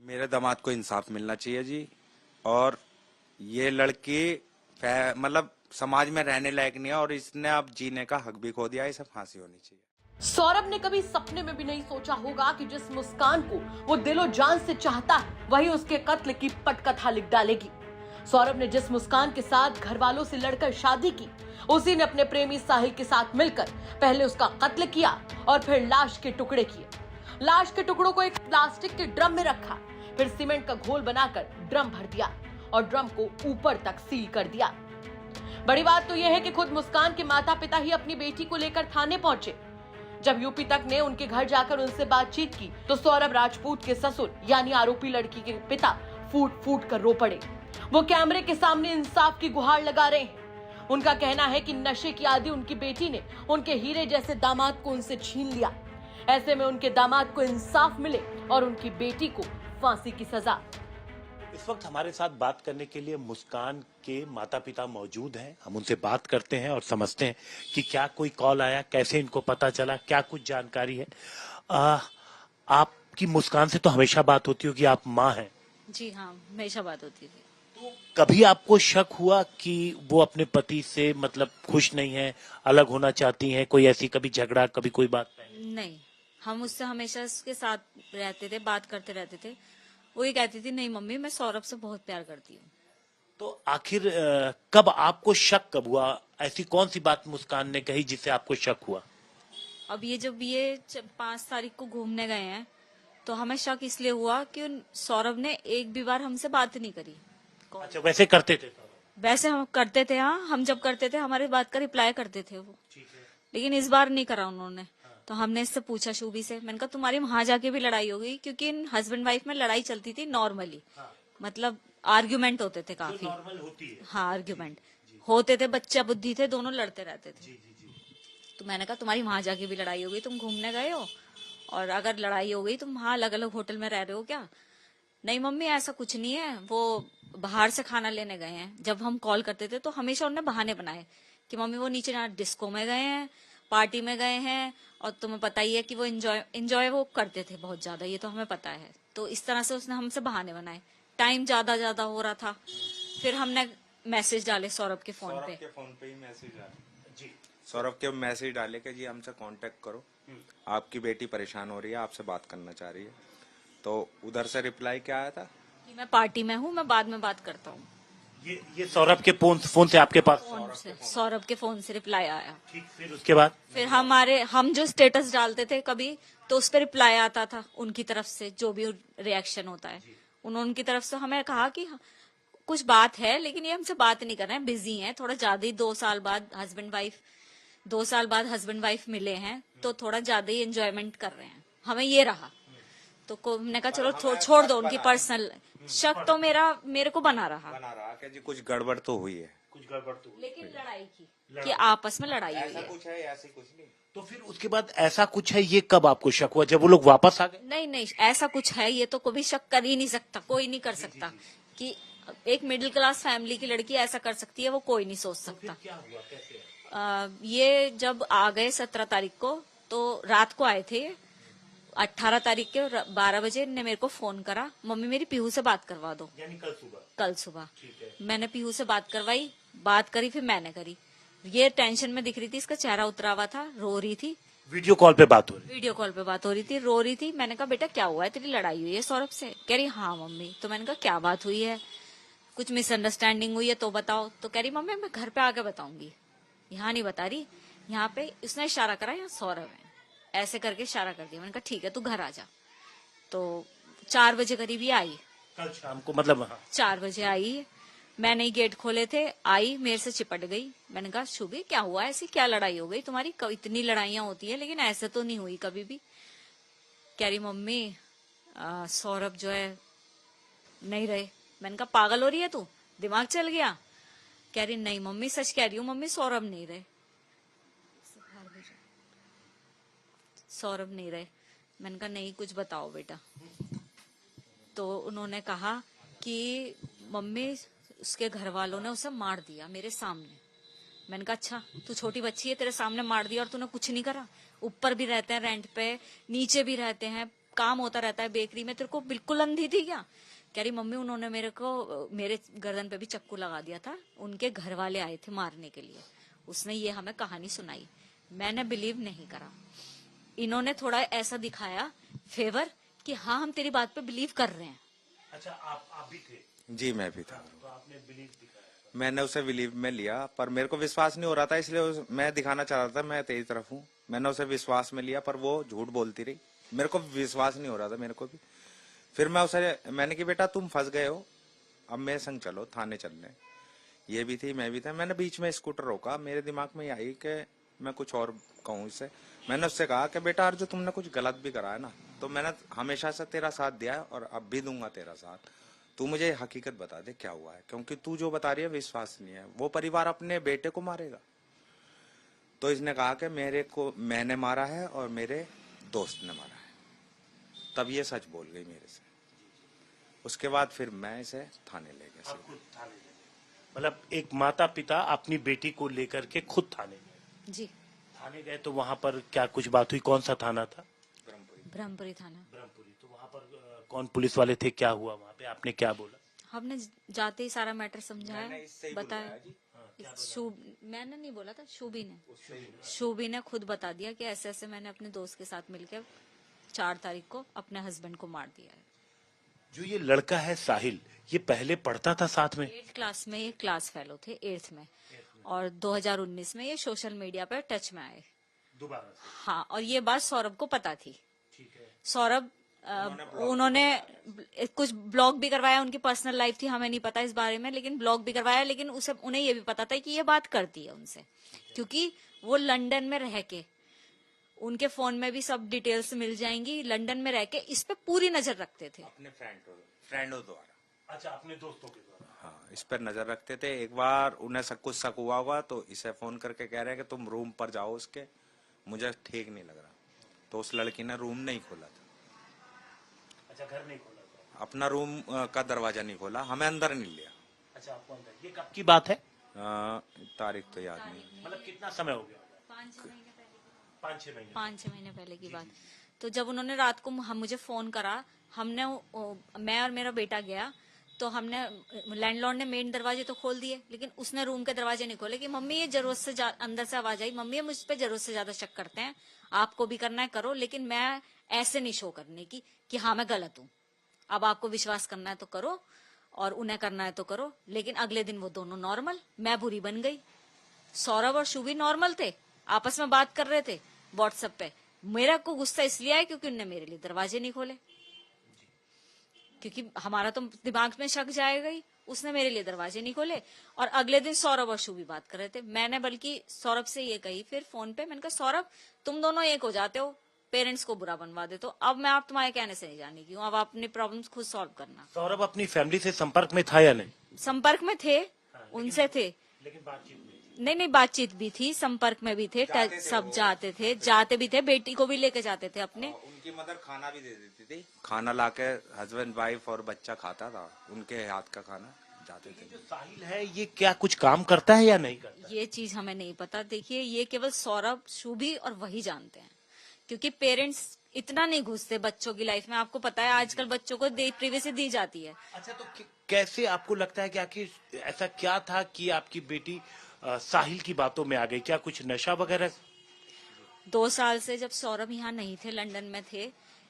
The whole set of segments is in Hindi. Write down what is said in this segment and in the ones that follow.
मेरे दामाद को इंसाफ मिलना चाहिए जी। और ये लड़की मतलब समाज में रहने लायक नहीं है और इसने अब जीने का हक भी खो दिया है। इसे फांसी होनी चाहिए। सौरभ ने कभी सपने में भी नहीं सोचा होगा कि जिस मुस्कान को वो दिलो जान से चाहता है वही उसके कत्ल की पटकथा लिख डालेगी। सौरभ ने जिस मुस्कान के साथ घर वालों से लड़कर शादी की, उसी ने अपने प्रेमी साहिल के साथ मिलकर पहले उसका कत्ल किया और फिर लाश के टुकड़े किए। लाश के टुकड़ों को एक प्लास्टिक के ड्रम में रखा, फिर सीमेंट का घोल बनाकर ड्रम भर दिया और ड्रम को ऊपर तक सील कर दिया। बड़ी बात तो यह है कि खुद मुस्कान के माता पिता ही अपनी बेटी को लेकर थाने पहुंचे। जब यूपी तक ने उनके घर जाकर उनसे बातचीत की तो सौरभ राजपूत के ससुर यानी आरोपी लड़की के पिता फूट फूट कर रो पड़े। वो कैमरे के सामने इंसाफ की गुहार लगा रहे हैं। उनका कहना है कि नशे की आदी उनकी बेटी ने उनके हीरे जैसे दामाद को उनसे छीन लिया। ऐसे में उनके दामाद को इंसाफ मिले और उनकी बेटी को फांसी की सजा। इस वक्त हमारे साथ बात करने के लिए मुस्कान के माता पिता मौजूद हैं। हम उनसे बात करते हैं और समझते हैं कि क्या कोई कॉल आया, कैसे इनको पता चला, क्या कुछ जानकारी है। आपकी मुस्कान से तो हमेशा बात होती होगी, आप माँ हैं। जी हाँ, हमेशा बात होती थी। तो कभी आपको शक हुआ कि वो अपने पति से मतलब खुश नहीं है, अलग होना चाहती हैं? कोई ऐसी कभी झगड़ा, कभी कोई बात? नहीं, हम उससे हमेशा उसके साथ रहते थे, बात करते रहते थे। वो ये कहती थी, नहीं मम्मी मैं सौरभ से बहुत प्यार करती हूँ। तो आखिर कब आपको शक कब हुआ? ऐसी कौन सी बात मुस्कान ने कही जिससे आपको शक हुआ? अब ये जब ये 5 तारीख को घूमने गए हैं तो हमें शक इसलिए हुआ कि सौरभ ने एक भी बार हमसे बात नहीं करी। अच्छा, वैसे करते थे? वैसे हम करते थे, हाँ, हम जब करते थे हमारी बात का रिप्लाई करते थे वो, लेकिन इस बार नहीं करा उन्होंने। तो हमने इससे पूछा शुभी से, मैंने कहा तुम्हारी वहां जाके भी लड़ाई हो गई? क्योंकि इन हस्बैंड वाइफ में लड़ाई चलती थी नॉर्मली, मतलब आर्ग्यूमेंट होते थे काफी। नॉर्मल होती है। हाँ, आर्ग्यूमेंट होते थे, बच्चा बुद्धि थे, दोनों लड़ते रहते थे। तो मैंने कहा तुम्हारी वहां जाके भी लड़ाई हो गई, तुम घूमने गए हो और अगर लड़ाई हो गई तुम वहां अलग अलग होटल में रह रहे हो क्या? नहीं मम्मी ऐसा कुछ नहीं है, वो बाहर से खाना लेने गए हैं। जब हम कॉल करते थे तो हमेशा उन्होंने बहाने बनाए कि मम्मी वो नीचे ना डिस्को में गए हैं, पार्टी में गए हैं, और तुम्हें पता ही है कि वो एंजॉय वो करते थे बहुत ज्यादा, ये तो हमें पता है। तो इस तरह से उसने हमसे बहाने बनाए। टाइम ज्यादा हो रहा था, फिर हमने मैसेज डाले सौरभ के फोन पे ही मैसेज डाले जी। सौरभ के मैसेज डाले कि जी हमसे कांटेक्ट करो, आपकी बेटी परेशान हो रही है, आपसे बात करना चाह रही है। तो उधर से रिप्लाई क्या आया था कि मैं पार्टी में हूँ, मैं बाद में बात करता हूँ। ये सौरभ के फोन से आपके पास? सौरभ के फोन से रिप्लाई आया। ठीक, फिर उसके बाद फिर हम जो स्टेटस डालते थे कभी तो उस पर रिप्लाई आता था उनकी तरफ से, जो भी रिएक्शन होता है। उनकी तरफ से हमें कहा कि कुछ बात है लेकिन ये हमसे बात नहीं कर रहे हैं, बिजी हैं थोड़ा ज्यादा ही। 2 साल बाद हस्बैंड वाइफ मिले हैं तो थोड़ा ज्यादा ही एंजॉयमेंट कर रहे हैं, हमें ये रहा। तो हमने कहा चलो छोड़ दो उनकी पर्सनल। शक तो मेरे को बना रहा कि जी कुछ गड़बड़ तो हुई है, लेकिन लड़ाई की कि आपस में लड़ाई हुई है। कुछ है, ऐसे कुछ नहीं। तो फिर उसके बाद ऐसा कुछ है, ये कब आपको शक हुआ? जब वो लोग वापस आ गए? नहीं, ऐसा कुछ है ये तो कभी शक कर ही नहीं सकता, कोई नहीं कर सकता कि एक मिडिल क्लास फैमिली की लड़की ऐसा कर सकती है, वो कोई नहीं सोच सकता। क्या हुआ, कैसे? ये जब आ गए 17 तारीख को, तो रात को आए थे। 18 तारीख के 12 बजे ने मेरे को फोन करा, मम्मी मेरी पीहू से बात करवा दो। यानी कल सुबह मैंने पीहू से बात करवाई, बात करी, फिर मैंने करी। ये टेंशन में दिख रही थी, इसका चेहरा उतरा हुआ था, रो रही थी। वीडियो कॉल पे बात हो रही थी, रो रही थी। मैंने कहा बेटा क्या हुआ है, तेरी लड़ाई हुई है सौरभ से? कह रही हाँ मम्मी। तो मैंने कहा क्या बात हुई है, कुछ मिसअंडरस्टैंडिंग हुई है तो बताओ। तो कह रही मम्मी मैं घर पे आके बताऊंगी, यहाँ नहीं बता रही। यहाँ पे उसने इशारा करा, यहाँ सौरभ है, ऐसे करके इशारा कर दिया। मैंने कहा ठीक है तू घर आ जा। तो 4 बजे करीब ही आई, कल शाम को, मतलब हाँ। 4 बजे आई, मैंने ही गेट खोले थे, आई मेरे से चिपट गई। मैंने कहा शुभी क्या हुआ, ऐसी क्या लड़ाई हो गई तुम्हारी? इतनी लड़ाइयां होती है लेकिन ऐसे तो नहीं हुई कभी भी। कह रही मम्मी सौरभ जो है नहीं रहे। मैंने कहा पागल हो रही है तू, दिमाग चल गया? कह रही नहीं मम्मी सच कह रही हूँ मम्मी, सौरभ नहीं रहे। मैंने कहा नहीं कुछ बताओ बेटा। तो उन्होंने कहा कि मम्मी उसके घर वालों ने उसे मार दिया मेरे सामने। मैंने कहा अच्छा तू छोटी बच्ची है, तेरे सामने मार दिया और तूने कुछ नहीं करा? ऊपर भी रहते हैं रेंट पे, नीचे भी रहते हैं, काम होता रहता है बेकरी में, तेरे को बिल्कुल अंधी थी क्या? कह रही मम्मी उन्होंने मेरे गर्दन पे भी चक्कू लगा दिया था, उनके घर वाले आए थे मारने के लिए, उसने ये हमें कहानी सुनाई। मैंने बिलीव नहीं करा। इन्होंने थोड़ा ऐसा दिखाया फेवर कि हाँ हम तेरी बात पे बिलीव कर रहे हैं। अच्छा, आप भी थे? जी मैं भी था। तो आपने बिलीव दिखाया? मैंने उसे बिलीव में लिया, पर मेरे को विश्वास नहीं हो रहा था, इसलिए मैं दिखाना चाह रहा था मैं तेरी तरफ हूँ। मैंने उसे विश्वास में लिया, पर वो झूठ बोलती रही, मेरे को विश्वास नहीं हो रहा था मेरे को भी। फिर मैंने कि बेटा तुम फंस गए हो, अब मेरे संग चलो थाने चलने। ये भी थी, मैं भी था। मैंने बीच में स्कूटर रोका, मेरे दिमाग में आई कि मैं कुछ और कहूँ इससे। मैंने उससे कहा कि बेटा अर्जुन तुमने कुछ गलत भी करा है ना, तो मैंने हमेशा से तेरा साथ दिया है और अब भी दूंगा तेरा साथ। तू मुझे हकीकत बता दे क्या हुआ है, क्योंकि तू जो बता रही है विश्वास नहीं है। वो परिवार अपने बेटे को मारेगा। तो इसने कहा कि मैंने मारा है और मेरे दोस्त ने मारा है। तब ये सच बोल गई मेरे से। उसके बाद फिर मैं इसे थाने ले गया। मतलब एक माता पिता अपनी बेटी को लेकर के खुद थाने गए? जी थाने गए तो वहां पर क्या कुछ बात हुई? कौन सा थाना था? ब्रह्मपुरी थाना। ब्रह्मपुरी। तो वहां पर कौन पुलिस वाले थे, क्या हुआ वहां पे, आपने क्या बोला? हमने जाते ही सारा मैटर समझाया, बताया। मैंने नहीं बोला था, शूबी ने खुद बता दिया कि ऐसे ऐसे मैंने अपने दोस्त के साथ मिलकर 4 तारीख को अपने हस्बैंड को मार दिया है। जो ये लड़का है साहिल, ये पहले पढ़ता था साथ में? 8th क्लास में ये क्लास फेलो थे, 8th में, और 2019 में ये सोशल मीडिया पर टच में आए दोबारा से। हाँ, और ये बात सौरभ को पता थी। ठीक है। सौरभ उन्होंने कुछ ब्लॉग भी करवाया, उनकी पर्सनल लाइफ थी, हमें नहीं पता इस बारे में, लेकिन ब्लॉग भी करवाया। लेकिन उन्हें ये भी पता था कि ये बात करती है उनसे, क्योंकि वो लंदन में रह के, उनके फोन में भी सब डिटेल्स मिल जाएंगी, लंदन में रह के इस पे पूरी नजर रखते थे अपने फ्रेंडों द्वारा। अच्छा, अपने दोस्तों के द्वारा। हाँ, इस पर नजर रखते थे। एक बार उन्हें कुछ शक हुआ होगा तो इसे फोन करके कह रहे हैं कि तुम रूम पर जाओ उसके, मुझे ठीक नहीं लग रहा। तो उस लड़की ने रूम नहीं खोला था। अच्छा, घर नहीं खोला था? अपना रूम का दरवाजा नहीं खोला, हमें अंदर नहीं लिया। अच्छा, आपको अंदर। ये कब की बात है? तारीख तो याद नहीं। मतलब कितना समय हो गया? 5-6 महीने पहले। 5-6 महीने पहले की बात। तो जब उन्होंने रात को मुझे फोन करा, मैं और मेरा बेटा गया, तो हमने लैंडलॉर्ड ने मेन दरवाजे तो खोल दिए, लेकिन उसने रूम के दरवाजे नहीं खोले कि मम्मी ये जरूरत से अंदर से आवाज आई, मम्मी ये मुझ पे जरूरत से ज्यादा शक करते हैं, आपको भी करना है करो, लेकिन मैं ऐसे नहीं शो करने की कि हाँ मैं गलत हूँ। अब आपको विश्वास करना है तो करो और उन्हें करना है तो करो। लेकिन अगले दिन वो दोनों नॉर्मल, मैं बुरी बन गई। सौरभ और शुभी नॉर्मल थे, आपस में बात कर रहे थे व्हाट्सएप पे। मेरा को गुस्सा इसलिए आया क्योंकि उनने मेरे लिए दरवाजे नहीं खोले, क्योंकि हमारा तो दिमाग में शक जाएगा ही। उसने मेरे लिए दरवाजे नहीं खोले। और अगले दिन सौरभ और शुभी बात कर रहे थे। मैंने बल्कि सौरभ से ये कही फिर फोन पे, मैंने कहा सौरभ तुम दोनों एक हो जाते हो, पेरेंट्स को बुरा बनवा देते हो, अब मैं आप तुम्हारे कहने से नहीं जाने की हूँ, अब अपने प्रॉब्लम्स खुद सॉल्व करना। सौरभ अपनी फैमिली से संपर्क में था या नहीं? संपर्क में थे, उनसे थे, लेकिन बातचीत नहीं बातचीत भी थी, संपर्क में भी थे, सब जाते भी थे, बेटी को भी लेके जाते थे अपने। उनकी मदर खाना भी दे देती थी, खाना लाके हस्बैंड वाइफ और बच्चा खाता था, उनके हाथ का खाना जाते थे। जो साहिल है ये क्या कुछ काम करता है या नहीं करता? ये चीज हमें नहीं पता। देखिए ये केवल सौरभ, शुभी और वही जानते हैं, क्योंकि पेरेंट्स इतना नहीं घुसते बच्चों की लाइफ में। आपको पता है आजकल बच्चों को प्रिवेसी दी जाती है। अच्छा, तो कैसे आपको लगता है कि आखिर ऐसा क्या था कि आपकी बेटी साहिल की बातों में आ गई? क्या कुछ नशा वगैरह? 2 साल से जब सौरभ यहाँ नहीं थे, लंदन में थे,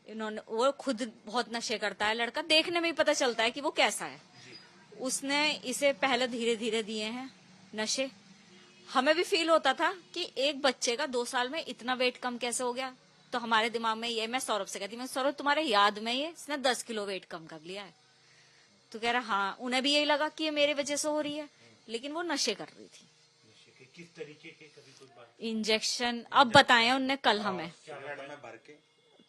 वो खुद बहुत नशे करता है लड़का, देखने में ही पता चलता है कि वो कैसा है। उसने इसे पहले धीरे धीरे दिए हैं नशे। हमें भी फील होता था कि एक बच्चे का 2 साल में इतना वेट कम कैसे हो गया। तो हमारे दिमाग में ये, मैं सौरभ से कहती, मैं सौरभ तुम्हारे याद में ही इसने 10 किलो वेट कम कर लिया है। तो कह रहा हाँ, उन्हें भी यही लगा कि ये मेरी वजह से हो रही है, लेकिन वो नशे कर रही थी। किस तरीके के? कभी कोई बात? इंजेक्शन अब बताया उनने कल हमें, भर के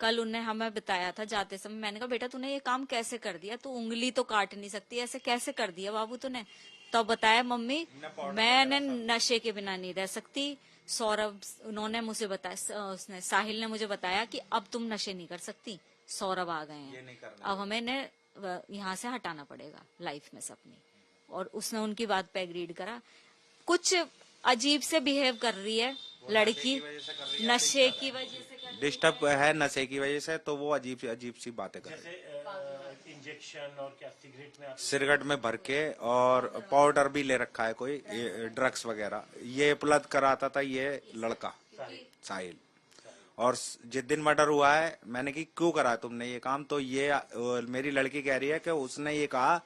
कल उनने हमें बताया था जाते समय। मैंने कहा बेटा तूने ये काम कैसे कर दिया, तू उंगली तो काट नहीं सकती, ऐसे कैसे कर दिया बाबू तूने? तब बताया मम्मी मैंने नशे के बिना नहीं रह सकती। सौरभ उन्होंने मुझे बताया, उसने साहिल ने मुझे बताया कि अब तुम नशे नहीं कर सकती, सौरभ आ गए हैं, अब हमें यहाँ से हटाना पड़ेगा लाइफ में से अपनी। और उसने उनकी बात पे एग्रीड करा। कुछ अजीब से बिहेव कर रही है लड़की, नशे की वजह से कर रही है। डिस्टर्ब है नशे की वजह से, तो वो अजीब सी बातें कर रही है। इंजेक्शन और क्या सिगरेट में सिगरेट में भर के, और पाउडर भी ले रखा है कोई, ड्रग्स वगैरह। ये उपलब्ध कराता था ये लड़का साहिल। और जिस दिन मर्डर हुआ है, मैंने कि क्यों करा तुमने ये काम, तो ये मेरी लड़की कह रही है कि उसने ये कहा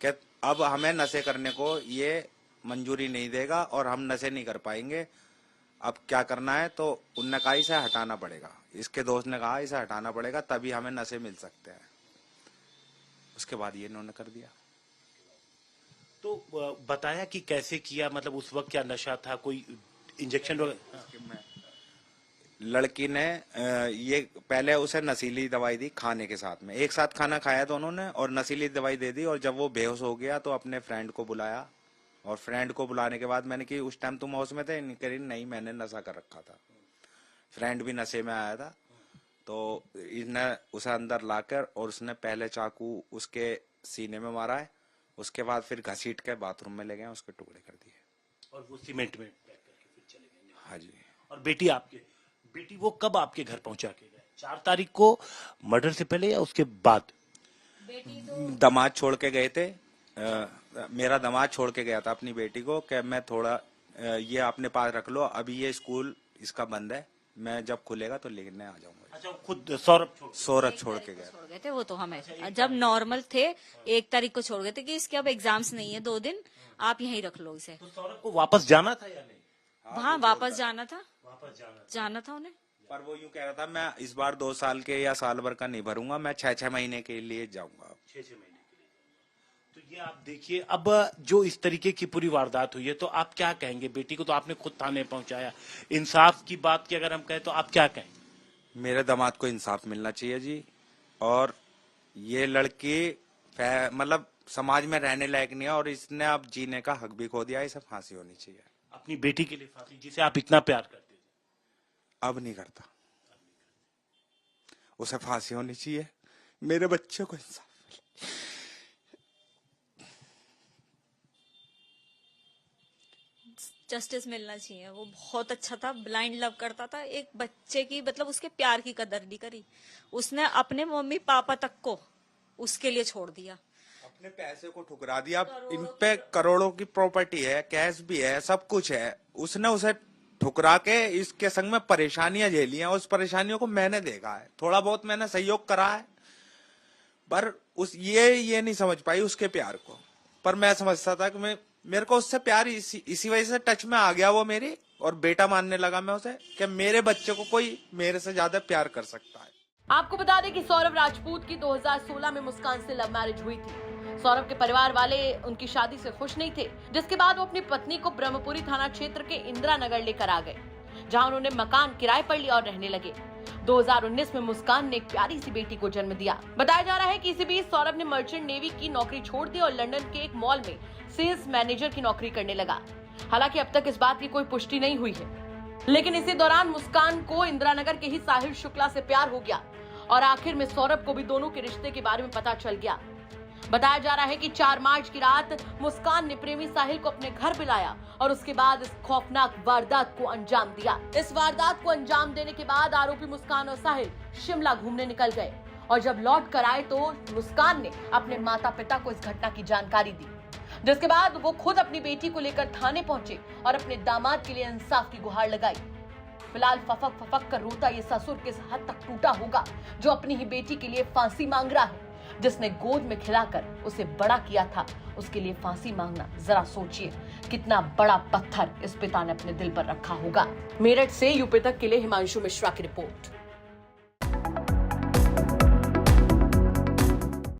कि अब हमें नशे करने को ये मंजूरी नहीं देगा और हम नशे नहीं कर पाएंगे, अब क्या करना है। तो उनने कहा इसे हटाना पड़ेगा, इसके दोस्त ने कहा इसे हटाना पड़ेगा, तभी हमें नशे मिल सकते हैं। उसके बाद ये इन्होंने कर दिया। तो बताया कि कैसे किया, मतलब उस वक्त क्या नशा था, कोई इंजेक्शन वगैरह? लड़की ने ये पहले उसे नशीली दवाई दी खाने के साथ में, एक साथ खाना खाया दोनों ने और नशीली दवाई दे दी। और जब वो बेहोश हो गया तो अपने फ्रेंड को बुलाया, और फ्रेंड को बुलाने के बाद मैंने कि उस टाइम तुम होश में थे? नहीं, मैंने नशा कर रखा था। फ्रेंड भी नशे में आया था, तो इसने उसे अंदर लाकर और उसने पहले चाकू उसके सीने में मारा है, उसके बाद फिर घसीट के बाथरूम में ले गए, उसके टुकड़े कर दिए और वो सीमेंट में पैक करके फिर चले गए। हाँ जी। और बेटी वो कब आपके घर पहुंचा के गए? 4 तारीख को मर्डर से पहले या उसके बाद? दामाद छोड़ के गए थे, मेरा दामाद छोड़ के गया था अपनी बेटी को कि मैं थोड़ा ये अपने पास रख लो, अभी ये स्कूल इसका बंद है, मैं जब खुलेगा तो लेने आ जाऊंगा। अच्छा, खुद सौरभ छोड़ के गया। छोड़ गए थे वो तो हमें, जब नॉर्मल थे 1 तारीख को छोड़ गए थे कि इसके अब एग्जाम्स नहीं है, 2 दिन आप यहीं रख लो इसे। तो सौरभ को वापस जाना था या नहीं? वहाँ वापस जाना था उन्हें। पर वो यूं कह रहा था मैं इस बार 2 साल के या साल भर का नहीं भरूंगा, मैं 6 महीने के लिए जाऊंगा। 6 महीने के लिए। तो ये आप देखिए, अब जो इस तरीके की पूरी वारदात हुई है, तो आप क्या कहेंगे? बेटी को तो आपने खुद थाने पहुंचाया, इंसाफ की बात की अगर हम कहें तो आप क्या कहेंगे? मेरे दामाद को इंसाफ मिलना चाहिए जी, और ये लड़की मतलब समाज में रहने लायक नहीं है, और इसने अब जीने का हक भी खो दिया, इसे फांसी होनी चाहिए। अपनी बेटी के लिए फांसी, जिसे आप इतना प्यार करते थे? अब नहीं करता, उसे फांसी होनी चाहिए, मेरे बच्चे को इंसाफ। जस्टिस मिलना चाहिए। वो बहुत अच्छा था, ब्लाइंड लव करता था एक बच्चे की, मतलब उसके प्यार की कदर नहीं करी उसने, अपने मम्मी पापा तक को उसके लिए छोड़ दिया, अपने पैसे को ठुकरा दिया। इन पे करोड़ों की प्रॉपर्टी है, कैश भी है, सब कुछ है, उसने उसे ठुकरा के इसके संग में परेशानियां झेली हैं। उस परेशानियों को मैंने देखा है, थोड़ा बहुत मैंने सहयोग करा है, पर ये नहीं समझ पाई उसके प्यार को। पर मैं समझता था कि मेरे को उससे प्यार इसी वजह से टच में आ गया वो मेरी, और बेटा मानने लगा मैं उसे कि मेरे बच्चे को कोई मेरे से ज्यादा प्यार कर सकता है। आपको बता दें कि सौरभ राजपूत की 2016 में मुस्कान से लव मैरिज हुई थी। सौरभ के परिवार वाले उनकी शादी से खुश नहीं थे, जिसके बाद वो अपनी पत्नी को ब्रह्मपुरी थाना क्षेत्र के इंदिरा नगर लेकर आ गए, जहां उन्होंने मकान किराए पर लिया और रहने लगे। 2019 में मुस्कान ने एक प्यारी सी बेटी को जन्म दिया। बताया जा रहा है कि इसी बीच सौरभ ने मर्चेंट नेवी की नौकरी छोड़ दी और लंदन के एक मॉल में सेल्स मैनेजर की नौकरी करने लगा। हालांकि अब तक इस बात की कोई पुष्टि नहीं हुई है, लेकिन इसी दौरान मुस्कान को इंदिरा नगर के ही साहिल शुक्ला से प्यार हो गया, और आखिर में सौरभ को भी दोनों के रिश्ते के बारे में पता चल गया। बताया जा रहा है कि 4 मार्च की रात मुस्कान ने प्रेमी साहिल को अपने घर बुलाया और उसके बाद इस खौफनाक वारदात को अंजाम दिया। इस वारदात को अंजाम देने के बाद आरोपी मुस्कान और साहिल शिमला घूमने निकल गए, और जब लौट कर आए तो मुस्कान ने अपने माता पिता को इस घटना की जानकारी दी, जिसके बाद वो खुद अपनी बेटी को लेकर थाने पहुंचे और अपने दामाद के लिए इंसाफ की गुहार लगाई। फिलहाल फफक फफक कर रोता ये ससुर किस हद तक टूटा होगा, जो अपनी ही बेटी के लिए फांसी मांग रहा है, जिसने गोद में खिलाकर उसे बड़ा किया था, उसके लिए फांसी मांगना। जरा सोचिए कितना बड़ा पत्थर इस पिता ने अपने दिल पर रखा होगा। मेरठ से यूपी तक के लिए हिमांशु मिश्रा की रिपोर्ट।